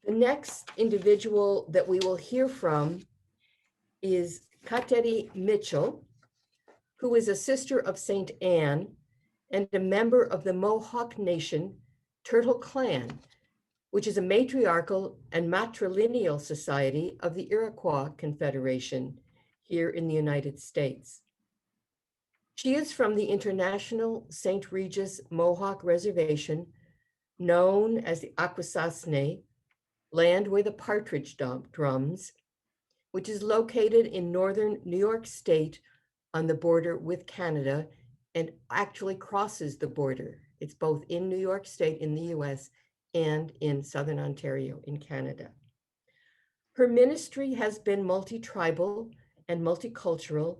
The next individual that we will hear from is Kateri Mitchell, who is a sister of Saint Anne and a member of the Mohawk Nation Turtle Clan, which is a matriarchal and matrilineal society of the Iroquois Confederation here in the United States. She is from the International St. Regis Mohawk Reservation, known as the Akwesasne, land where the partridge drums, which is located in northern New York State on the border with Canada and actually crosses the border. It's both in New York State in the US and in Southern Ontario in Canada. Her ministry has been multi-tribal and multicultural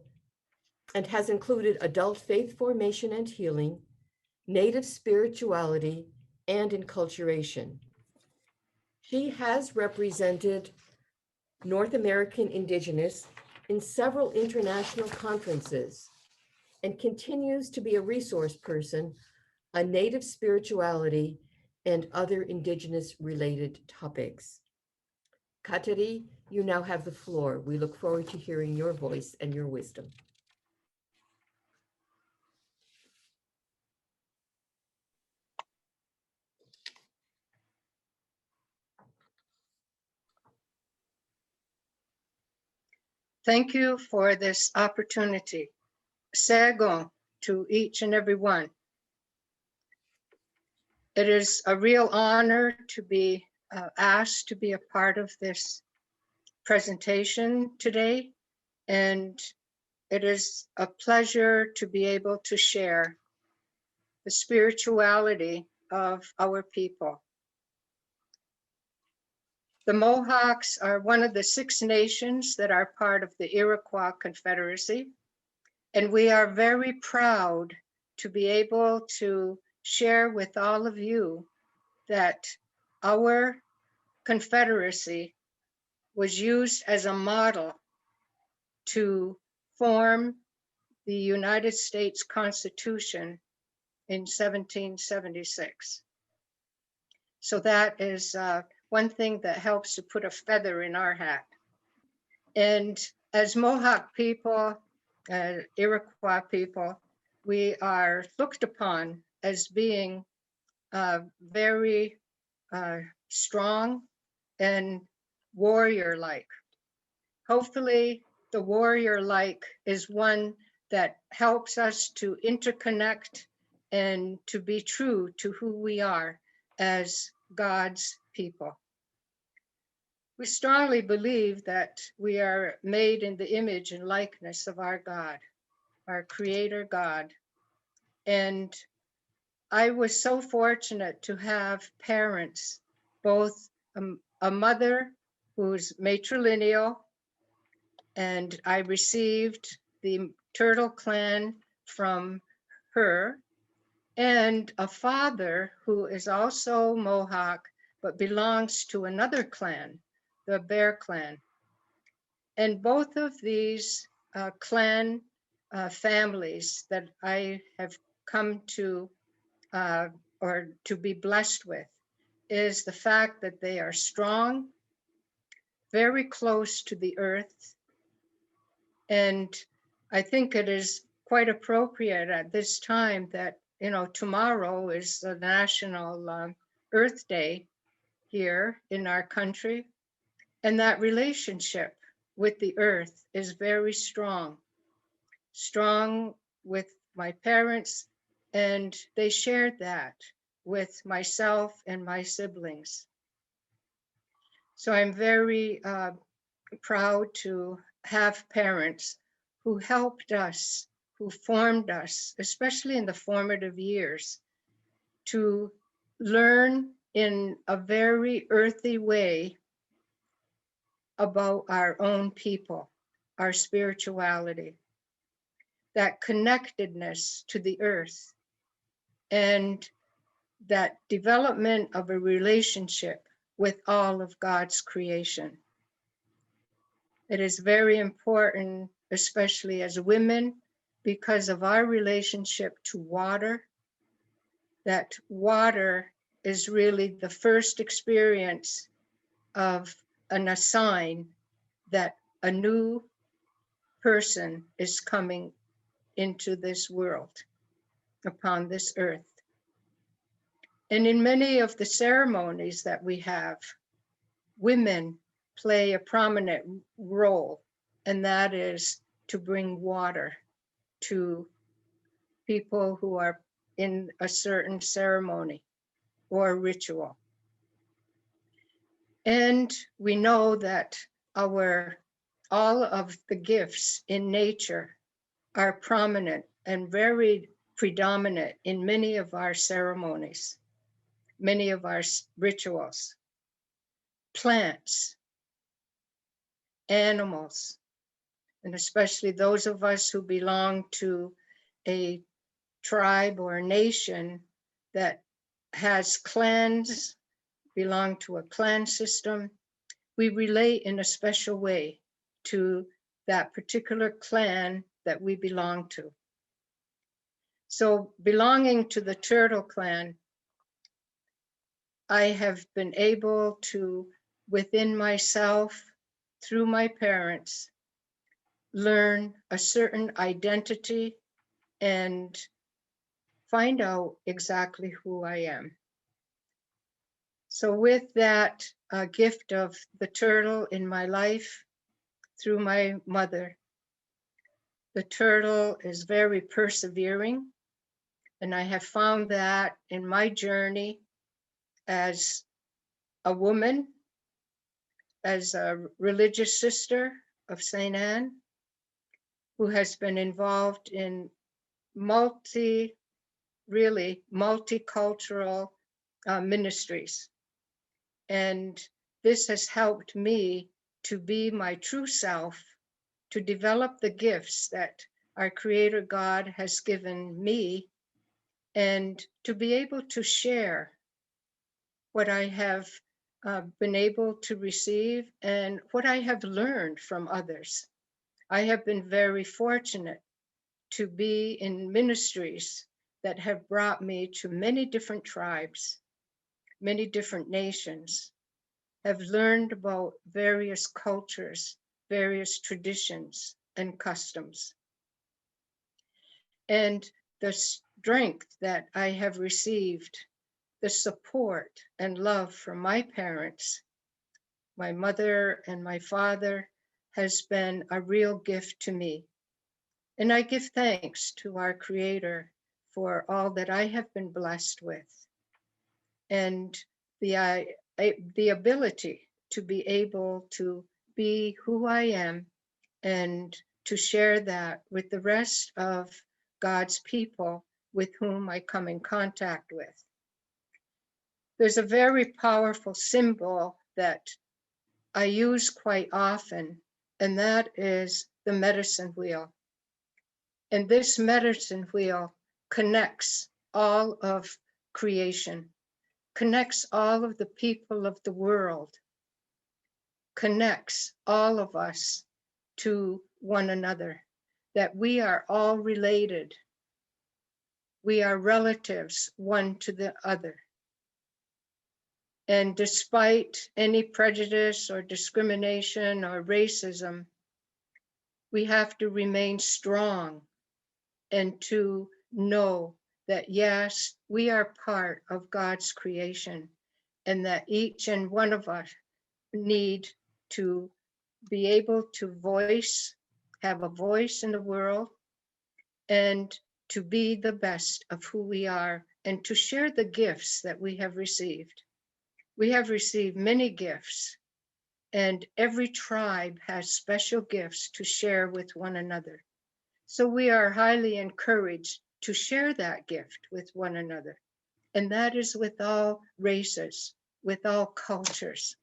and has included adult faith formation and healing, Native spirituality, and enculturation. She has represented North American Indigenous in several international conferences and continues to be a resource person on Native spirituality and other Indigenous related topics. Kateri, you now have the floor. We look forward to hearing your voice and your wisdom. Thank you for this opportunity. Segon to each and every one. It is a real honor to be asked to be a part of this presentation today, and it is a pleasure to be able to share the spirituality of our people. The Mohawks are one of the 6 nations that are part of the Iroquois Confederacy, and we are very proud to be able to share with all of you that our confederacy was used as a model to form the United States Constitution in 1776. So that is one thing that helps to put a feather in our hat. And as Mohawk people, Iroquois people, we are looked upon as being very strong and warrior-like. Hopefully, the warrior-like is one that helps us to interconnect and to be true to who we are as God's people. We strongly believe that we are made in the image and likeness of our God, our Creator God. And I was so fortunate to have parents, both a mother who's matrilineal, and I received the Turtle Clan from her, and a father who is also Mohawk, but belongs to another clan, the Bear Clan. And both of these clan families that I have come to, or to be blessed with, is the fact that they are strong, very close to the earth. And I think it is quite appropriate at this time that, you know, tomorrow is the National Earth Day here in our country. And that relationship with the earth is very strong. Strong with my parents, and they shared that with myself and my siblings. So I'm very proud to have parents who helped us, who formed us, especially in the formative years, to learn in a very earthy way about our own people, our spirituality, that connectedness to the earth, and that development of a relationship with all of God's creation. It is very important, especially as women, because of our relationship to water, that water is really the first experience of a sign that a new person is coming into this world, upon this earth. And in many of the ceremonies that we have, women play a prominent role, and that is to bring water to people who are in a certain ceremony or ritual. And we know that all of the gifts in nature are prominent and very predominant in many of our ceremonies, many of our rituals. Plants, animals, and especially those of us who belong to a tribe or a nation that has clans, belong to a clan system, we relate in a special way to that particular clan that we belong to. So belonging to the Turtle Clan, I have been able to, within myself, through my parents, learn a certain identity and find out exactly who I am. So with that gift of the turtle in my life, through my mother, the turtle is very persevering. And I have found that in my journey as a woman, as a religious sister of St. Anne, who has been involved in multicultural ministries. And this has helped me to be my true self, to develop the gifts that our Creator God has given me, and to be able to share what I have been able to receive and what I have learned from others. I have been very fortunate to be in ministries that have brought me to many different tribes, many different nations, have learned about various cultures, various traditions and customs. And the strength that I have received, the support and love from my parents, my mother and my father, has been a real gift to me. And I give thanks to our Creator for all that I have been blessed with, and the ability to be able to be who I am and to share that with the rest of God's people with whom I come in contact with. There's a very powerful symbol that I use quite often, and that is the medicine wheel. And this medicine wheel connects all of creation, connects all of the people of the world, connects all of us to one another, that we are all related. We are relatives, one to the other. And despite any prejudice or discrimination or racism, we have to remain strong and to know that, yes, we are part of God's creation, and that each and one of us need to be able to have a voice in the world, and to be the best of who we are, and to share the gifts that we have received. We have received many gifts, and every tribe has special gifts to share with one another. So we are highly encouraged to share that gift with one another. And that is with all races, with all cultures,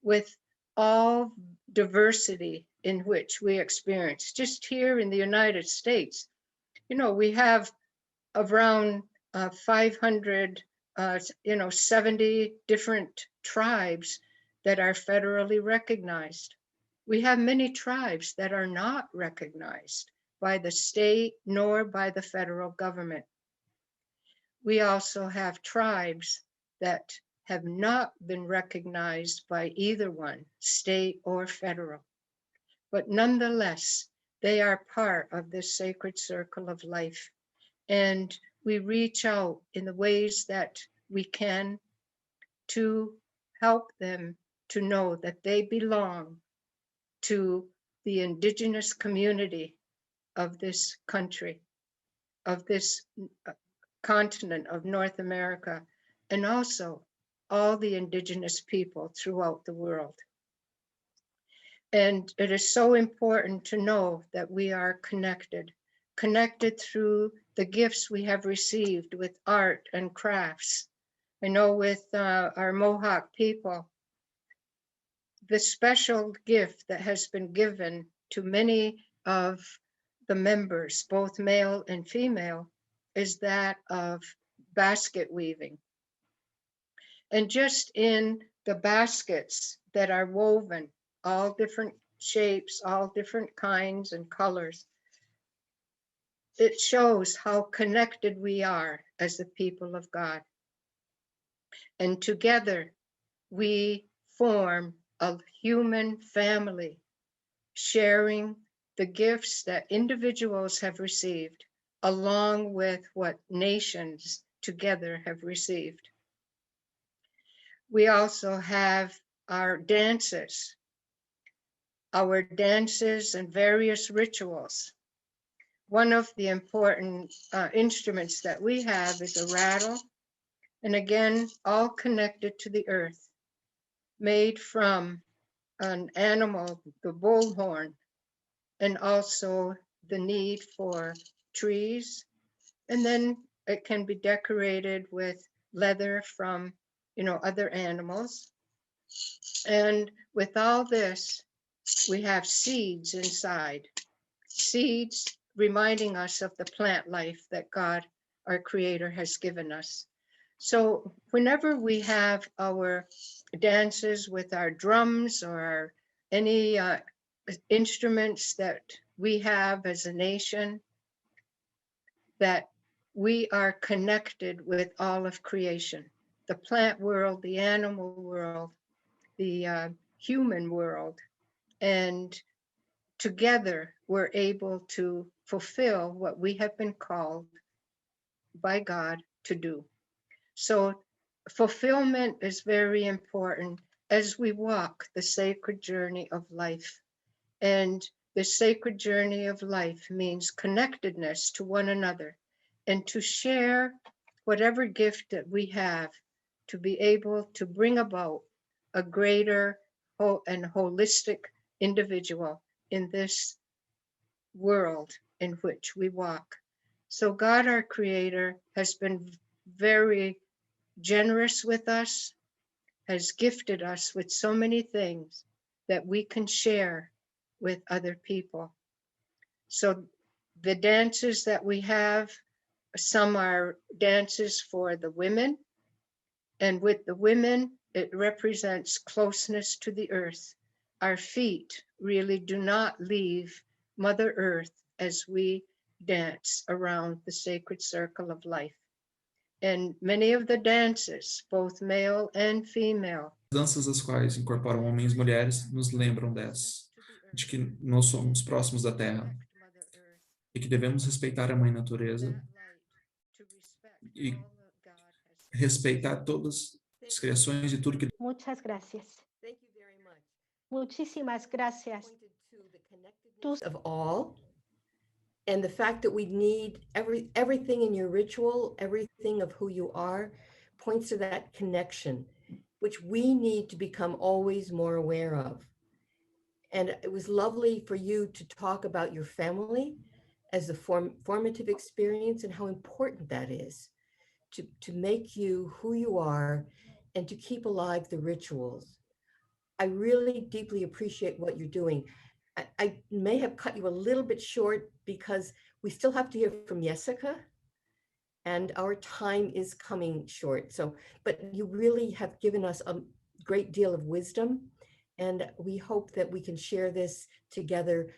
with all diversity in which we experience. Just here in the United States, we have around 500, 70 different tribes that are federally recognized. We have many tribes that are not recognized by the state nor by the federal government. We also have tribes that have not been recognized by either one, state or federal. But nonetheless, they are part of this sacred circle of life. And we reach out in the ways that we can to help them to know that they belong to the Indigenous community of this country, of this continent of North America, and also all the Indigenous people throughout the world. And it is so important to know that we are connected through the gifts we have received with art and crafts. I know with our Mohawk people, the special gift that has been given to many of the members, both male and female, is that of basket weaving. And just in the baskets that are woven, all different shapes, all different kinds and colors, it shows how connected we are as the people of God. And together we form a human family, sharing the gifts that individuals have received, along with what nations together have received. We also have our dances and various rituals. One of the important instruments that we have is a rattle, and again, all connected to the earth, made from an animal, the bullhorn, and also the need for trees. And then it can be decorated with leather from, other animals. And with all this, we have seeds inside, seeds reminding us of the plant life that God, our Creator, has given us. So whenever we have our dances with our drums or any instruments that we have as a nation, that we are connected with all of creation, the plant world, the animal world, the human world, and together we're able to fulfill what we have been called by God to do. So fulfillment is very important as we walk the sacred journey of life. And the sacred journey of life means connectedness to one another and to share whatever gift that we have to be able to bring about a greater and holistic individual in this world in which we walk. So God, our Creator, has been very generous with us, has gifted us with so many things that we can share with other people. So the dances that we have, some are dances for the women, and with the women, it represents closeness to the earth. Our feet really do not leave Mother Earth as we dance around the sacred circle of life. And many of the dances, both male and female, Danças as quais incorporam homens e mulheres nos lembram de que nós somos próximos da Terra e que devemos respeitar a Mãe Natureza e respeitar todas as criações e tudo que Muchas gracias. Thank you very much. Muchísimas gracias. Pointed to the connectedness of all, and the fact that we need everything in your ritual, everything of who you are, points to that connection, which we need to become always more aware of. And it was lovely for you to talk about your family as a formative experience and how important that is to make you who you are and to keep alive the rituals. I really deeply appreciate what you're doing. I may have cut you a little bit short because we still have to hear from Jessica and our time is coming short. So, but you really have given us a great deal of wisdom, and we hope that we can share this together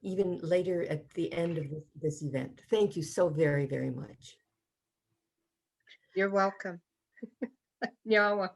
even later at the end of this event. Thank you so very, very much. you're welcome. Nyawa.